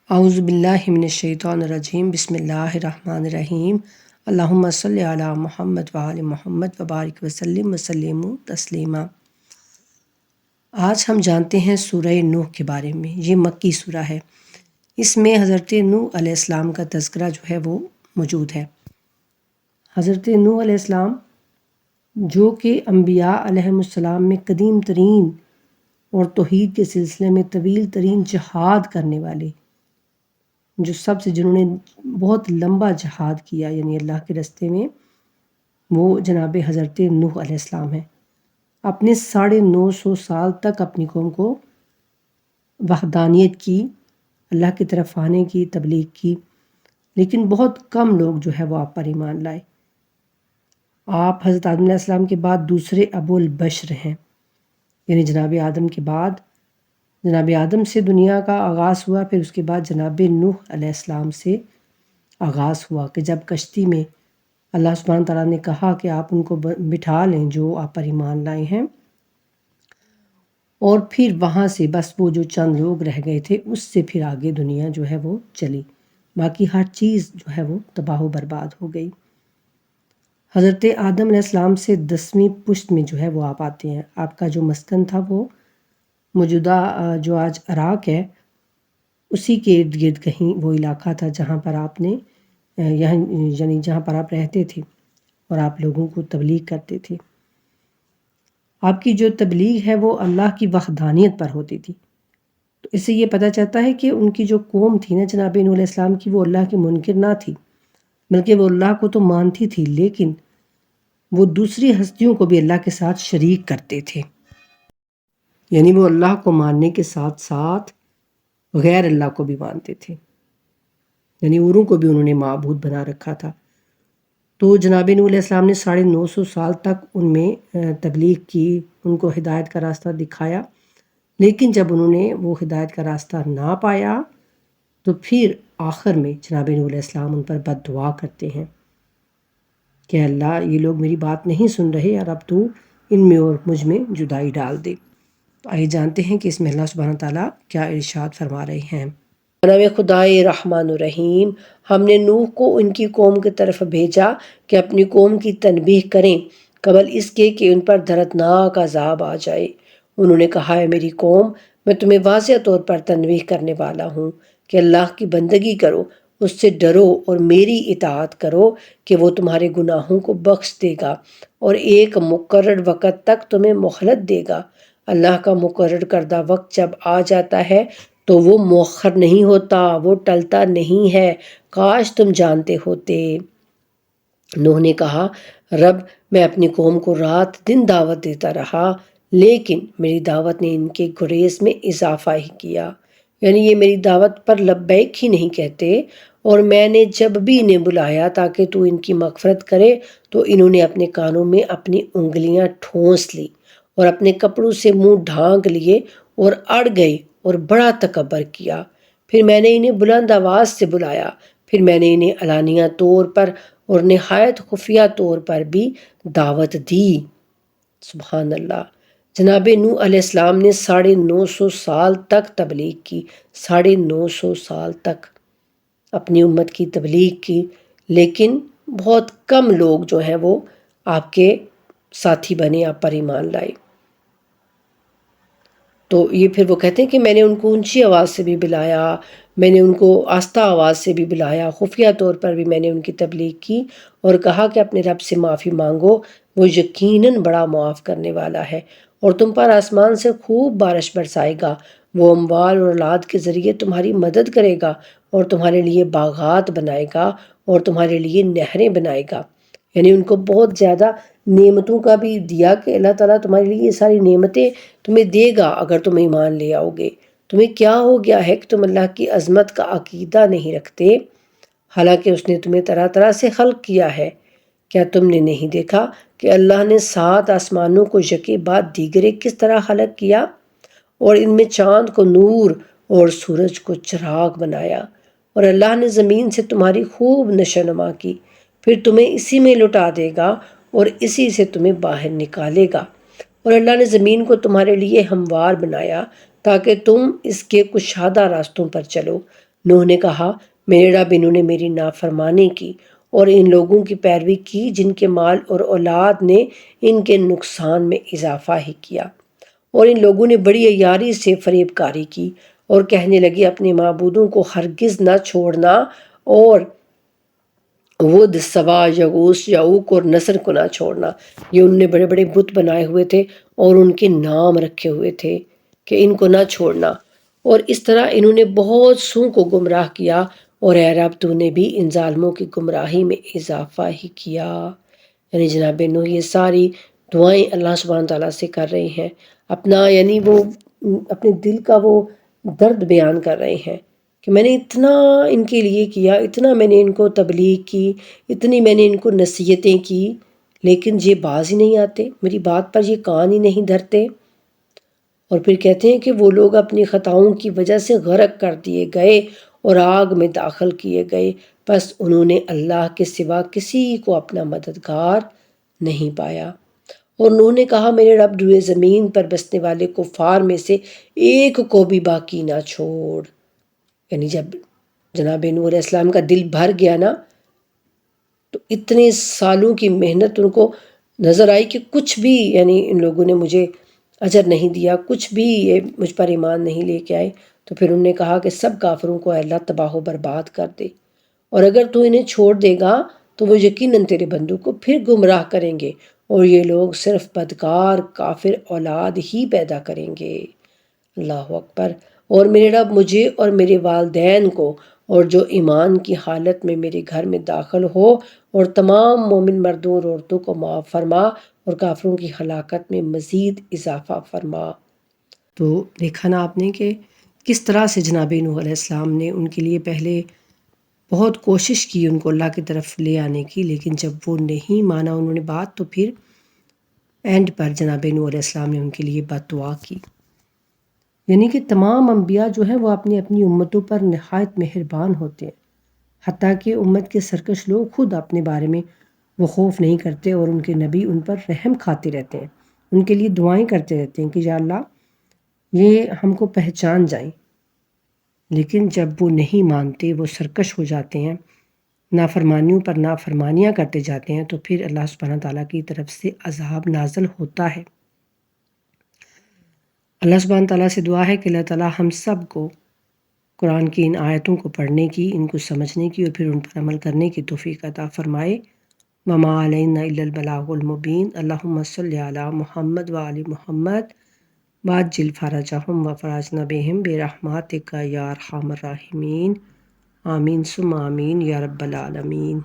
اعوذ باللہ من الشیطان الرجیم بسم اللہ الرحمن الرحیم اللہم صلی علی محمد وآل محمد وبارک وسلم تسلیما۔ آج ہم جانتے ہیں سورہ نوح کے بارے میں۔ یہ مکی سورہ ہے۔ اس میں حضرت نوح علیہ السلام کا تذکرہ جو ہے وہ موجود ہے۔ حضرت نوح علیہ السلام جو کہ انبیاء علیہ السلام میں قدیم ترین اور توحید کے سلسلے میں طویل ترین جہاد کرنے والے، جو جنہوں نے بہت لمبا جہاد کیا یعنی اللہ کے راستے میں، وہ جناب حضرت نوح علیہ السلام ہیں۔ اپنے 950 سال تک اپنی قوم کو وحدانیت کی، اللہ کی طرف آنے کی تبلیغ کی، لیکن بہت کم لوگ جو ہے وہ آپ پر ایمان لائے۔ آپ حضرت آدم علیہ السلام کے بعد دوسرے ابو البشر ہیں، یعنی جناب آدم کے بعد جناب آدم سے دنیا کا آغاز ہوا، پھر اس کے بعد جناب نوح علیہ السلام سے آغاز ہوا کہ جب کشتی میں اللہ سبحانہ تعالیٰ نے کہا کہ آپ ان کو بٹھا لیں جو آپ پر ایمان لائے ہیں، اور پھر وہاں سے بس وہ جو چند لوگ رہ گئے تھے اس سے پھر آگے دنیا جو ہے وہ چلی، باقی ہر چیز جو ہے وہ تباہ و برباد ہو گئی۔ حضرت آدم علیہ السلام سے 10ویں پشت میں جو ہے وہ آپ آتے ہیں۔ آپ کا جو مسکن تھا وہ موجودہ جو آج عراق ہے اسی کے ارد گرد کہیں وہ علاقہ تھا جہاں پر آپ نے یعنی جہاں پر آپ رہتے تھے اور آپ لوگوں کو تبلیغ کرتے تھے۔ آپ کی جو تبلیغ ہے وہ اللہ کی وحدانیت پر ہوتی تھی، تو اس سے یہ پتہ چلتا ہے کہ ان کی جو قوم تھی نا جناب نوح علیہ السلام کی، وہ اللہ کی منکر نہ تھی، بلکہ وہ اللہ کو تو مانتی تھی، لیکن وہ دوسری ہستیوں کو بھی اللہ کے ساتھ شریک کرتے تھے، یعنی وہ اللہ کو ماننے کے ساتھ ساتھ غیر اللہ کو بھی مانتے تھے، یعنی اوروں کو بھی انہوں نے معبود بنا رکھا تھا۔ تو جناب نوح علیہ السلام نے 950 سال تک ان میں تبلیغ کی، ان کو ہدایت کا راستہ دکھایا، لیکن جب انہوں نے وہ ہدایت کا راستہ نہ پایا تو پھر آخر میں جناب نوح علیہ السلام ان پر بد دعا کرتے ہیں کہ اللہ یہ لوگ میری بات نہیں سن رہے اور اب تو ان میں اور مجھ میں جدائی ڈال دے۔ تو آئیے جانتے ہیں کہ اس میں اللہ سبحانہ تعالیٰ کیا ارشاد فرما رہے ہیں۔ نام خدائے رحمان الرحیم، ہم نے نوح کو ان کی قوم کی طرف بھیجا کہ اپنی قوم کی تنبیہ کریں قبل اس کے کہ ان پر دردناک عذاب آ جائے۔ انہوں نے کہا، ہے میری قوم، میں تمہیں واضح طور پر تنبیہ کرنے والا ہوں کہ اللہ کی بندگی کرو، اس سے ڈرو اور میری اطاعت کرو کہ وہ تمہارے گناہوں کو بخش دے گا اور ایک مقرر وقت تک تمہیں مہلت دے گا۔ اللہ کا مقرر کردہ وقت جب آ جاتا ہے تو وہ مؤخر نہیں ہوتا، وہ ٹلتا نہیں ہے، کاش تم جانتے ہوتے۔ نوح نے کہا، رب میں اپنی قوم کو رات دن دعوت دیتا رہا، لیکن میری دعوت نے ان کے گریز میں اضافہ ہی کیا، یعنی یہ میری دعوت پر لبیک ہی نہیں کہتے، اور میں نے جب بھی انہیں بلایا تاکہ تو ان کی مغفرت کرے تو انہوں نے اپنے کانوں میں اپنی انگلیاں ٹھونس لی اور اپنے کپڑوں سے منہ ڈھانک لیے اور اڑ گئے اور بڑا تکبر کیا۔ پھر میں نے انہیں بلند آواز سے بلایا، پھر میں نے انہیں علانیہ طور پر اور نہایت خفیہ طور پر بھی دعوت دی۔ سبحان اللہ۔ جناب نوح علیہ السلام نے 950 سال تک تبلیغ کی، 950 سال تک اپنی امت کی تبلیغ کی، لیکن بہت کم لوگ جو ہیں وہ آپ کے ساتھی بنے، آپ پر ایمان لائے۔ تو یہ پھر وہ کہتے ہیں کہ میں نے ان کو اونچی آواز سے بھی بلایا، میں نے ان کو آہستہ آواز سے بھی بلایا، خفیہ طور پر بھی میں نے ان کی تبلیغ کی اور کہا کہ اپنے رب سے معافی مانگو، وہ یقیناً بڑا معاف کرنے والا ہے، اور تم پر آسمان سے خوب بارش برسائے گا، وہ اموال اور اولاد کے ذریعے تمہاری مدد کرے گا اور تمہارے لیے باغات بنائے گا اور تمہارے لیے نہریں بنائے گا، یعنی ان کو بہت زیادہ نعمتوں کا بھی دیا کہ اللہ تعالیٰ تمہارے لیے یہ ساری نعمتیں تمہیں دے گا اگر تم ایمان لے آؤ گے۔ تمہیں کیا ہو گیا ہے کہ تم اللہ کی عظمت کا عقیدہ نہیں رکھتے، حالانکہ اس نے تمہیں طرح طرح سے خلق کیا ہے؟ کیا تم نے نہیں دیکھا کہ اللہ نے 7 آسمانوں کو یکے بعد دیگرے کس طرح خلق کیا، اور ان میں چاند کو نور اور سورج کو چراغ بنایا، اور اللہ نے زمین سے تمہاری خوب نشوونما کی، پھر تمہیں اسی میں لٹا دے گا اور اسی سے تمہیں باہر نکالے گا، اور اللہ نے زمین کو تمہارے لیے ہموار بنایا تاکہ تم اس کے کشادہ راستوں پر چلو، نوح نے کہا میرے رب انہوں نے میری نافرمانی کی اور ان لوگوں کی پیروی کی جن کے مال اور اولاد نے ان کے نقصان میں اضافہ ہی کیا، اور ان لوگوں نے بڑی عیاری سے فریب کاری کی اور کہنے لگے اپنے معبودوں کو ہرگز نہ چھوڑنا اور ود سوا یغوث یعوق اور نصر کو نہ چھوڑنا۔ یہ انہوں نے بڑے بڑے بت بنائے ہوئے تھے اور ان کے نام رکھے ہوئے تھے کہ ان کو نہ چھوڑنا، اور اس طرح انہوں نے بہت سوں کو گمراہ کیا، اور اے رب تو نے بھی ان ظالموں کی گمراہی میں اضافہ ہی کیا۔ یعنی جناب نوح یہ ساری دعائیں اللہ سبحانہ تعالیٰ سے کر رہے ہیں، اپنا یعنی وہ اپنے دل کا وہ درد بیان کر رہے ہیں کہ میں نے اتنا ان کے لیے کیا، اتنا میں نے ان کو تبلیغ کی، اتنی میں نے ان کو نصیحتیں کی، لیکن یہ باز ہی نہیں آتے، میری بات پر یہ کان ہی نہیں دھرتے۔ اور پھر کہتے ہیں کہ وہ لوگ اپنی خطاؤں کی وجہ سے غرق کر دیے گئے اور آگ میں داخل کیے گئے، بس انہوں نے اللہ کے سوا کسی کو اپنا مددگار نہیں پایا۔ اور انہوں نے کہا میرے رب روئے زمین پر بسنے والے کفار میں سے ایک کو بھی باقی نہ چھوڑ۔ یعنی جب جناب نوح علیہ السلام کا دل بھر گیا نا، تو اتنے سالوں کی محنت ان کو نظر آئی کہ کچھ بھی یعنی ان لوگوں نے مجھے اجر نہیں دیا، کچھ بھی یہ مجھ پر ایمان نہیں لے کے آئے، تو پھر انہوں نے کہا کہ سب کافروں کو اے اللہ تباہ و برباد کر دے، اور اگر تو انہیں چھوڑ دے گا تو وہ یقیناً تیرے بندوں کو پھر گمراہ کریں گے، اور یہ لوگ صرف بدکار کافر اولاد ہی پیدا کریں گے۔ اللہ اکبر۔ اور میرے رب مجھے اور میرے والدین کو اور جو ایمان کی حالت میں میرے گھر میں داخل ہو اور تمام مومن مردوں اور عورتوں کو معاف فرما اور کافروں کی ہلاکت میں مزید اضافہ فرما۔ تو دیکھا نا آپ نے کہ کس طرح سے جناب نوح علیہ السلام نے ان کے لیے پہلے بہت کوشش کی ان کو اللہ کی طرف لے آنے کی، لیکن جب وہ نہیں مانا انہوں نے بات، تو پھر اینڈ پر جناب نوح علیہ السلام نے ان کے لیے بد دعا کی۔ یعنی کہ تمام انبیاء جو ہیں وہ اپنی اپنی امتوں پر نہایت مہربان ہوتے ہیں، حتیٰ کہ امت کے سرکش لوگ خود اپنے بارے میں وہ خوف نہیں کرتے، اور ان کے نبی ان پر رحم کھاتے رہتے ہیں، ان کے لیے دعائیں کرتے رہتے ہیں کہ یا اللہ یہ ہم کو پہچان جائیں۔ لیکن جب وہ نہیں مانتے، وہ سرکش ہو جاتے ہیں، نافرمانیوں پر نافرمانیاں کرتے جاتے ہیں، تو پھر اللہ سبحانہ تعالیٰ کی طرف سے عذاب نازل ہوتا ہے۔ اللہ سبحانہ تعالیٰ سے دعا ہے کہ اللہ تعالیٰ ہم سب کو قرآن کی ان آیتوں کو پڑھنے کی، ان کو سمجھنے کی اور پھر ان پر عمل کرنے کی توفیق عطا فرمائے۔ وما علینا الا البلاغ المبین۔ اللہم صلی علی محمد وآل محمد وعجل فرجہم وفرجنا بہم برحمتک یا ارحم الراحمین۔ آمین ثم آمین یا رب العالمین۔